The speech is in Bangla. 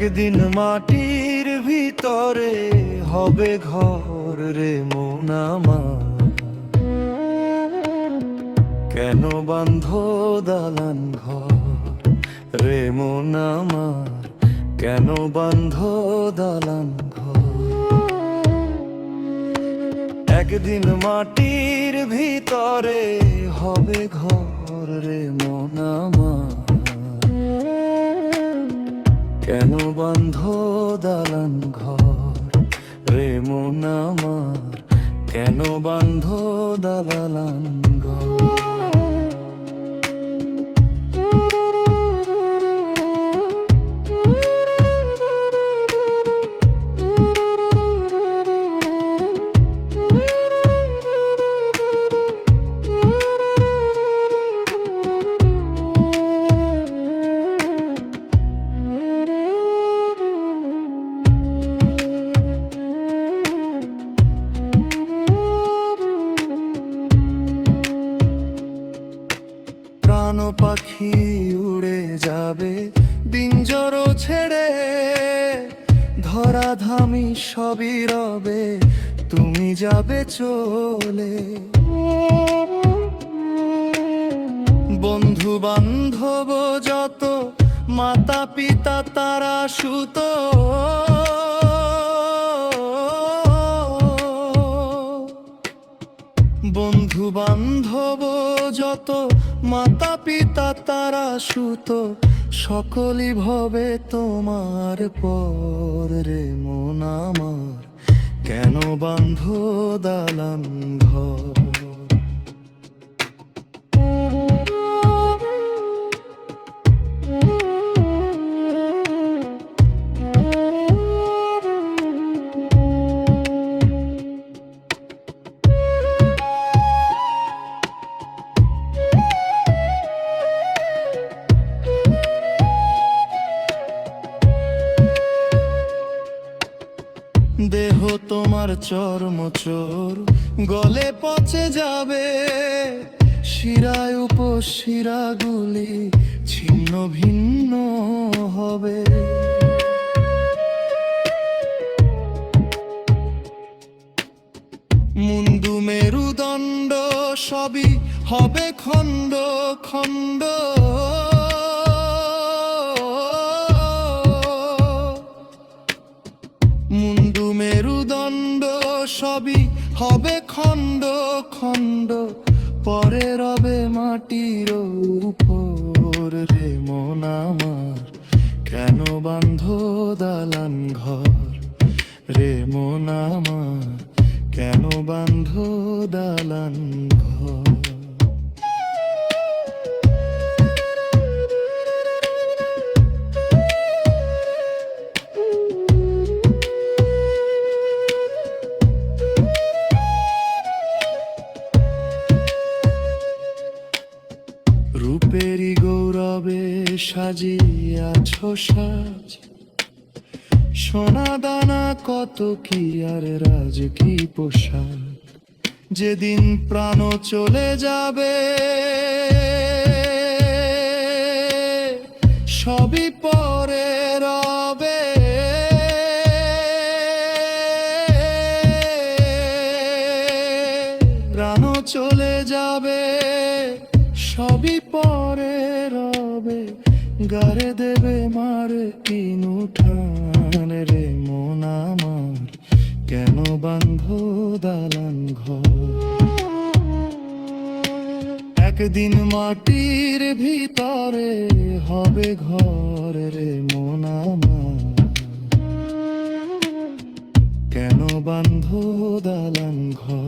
একদিন মাটির ভিতরে হবে ঘর রে মন আমার, কেন বাঁধো দালান ঘর রে মন আমার, কেন বাঁধো দালান ঘর। একদিন মাটির ভিতরে হবে ঘর রে মন আমার, কেন বাঁধো দালান ঘর রে মন আমার, কেন বাঁধো দালান ঘর। প্রাণ পাখি উড়ে যাবে পিঞ্জর ছেড়ে, ধরাধামি সবই রবে তুমি যাবে চলে। বন্ধু বান্ধব যত মাতা পিতা তারা সুত, বন্ধু বান্ধব যত মাতা পিতা তারা সুত, সকলই ভবে তোমার পর রে মন আমার, কেন বাঁধো দালান ঘর। দেহ তোমার চর্মচোর গলে পচে যাবে, শিরায় উপশিরাগুলি ছিন্ন ভিন্ন হবে। মুন্ডু মেরুদণ্ড সবই হবে খণ্ড খণ্ড, মুন্ডু মেরুদণ্ড সবই হবে খণ্ড খণ্ড, পরে রবে মাটির উপর রে মন আমার, কেন বাঁধো দালান ঘর রে মন আমার, কেন বাঁধো দালান ঘর। রূপেরই গৌরবে সাজিয়াছ সাজ, সোনা দানা কত কি আর রাজ কি পোশাক। যেদিন প্রাণ চলে যাবে সবই পরে রবে, প্রাণ চলে যাবে সবই পরে রবে, গারে দেবে মারে তিন উঠান রে মন আমার, কেন বাঁধো দালান ঘর। একদিন মাটির ভিতরে হবে ঘর রে মন আমার, কেন বাঁধো দালান ঘর।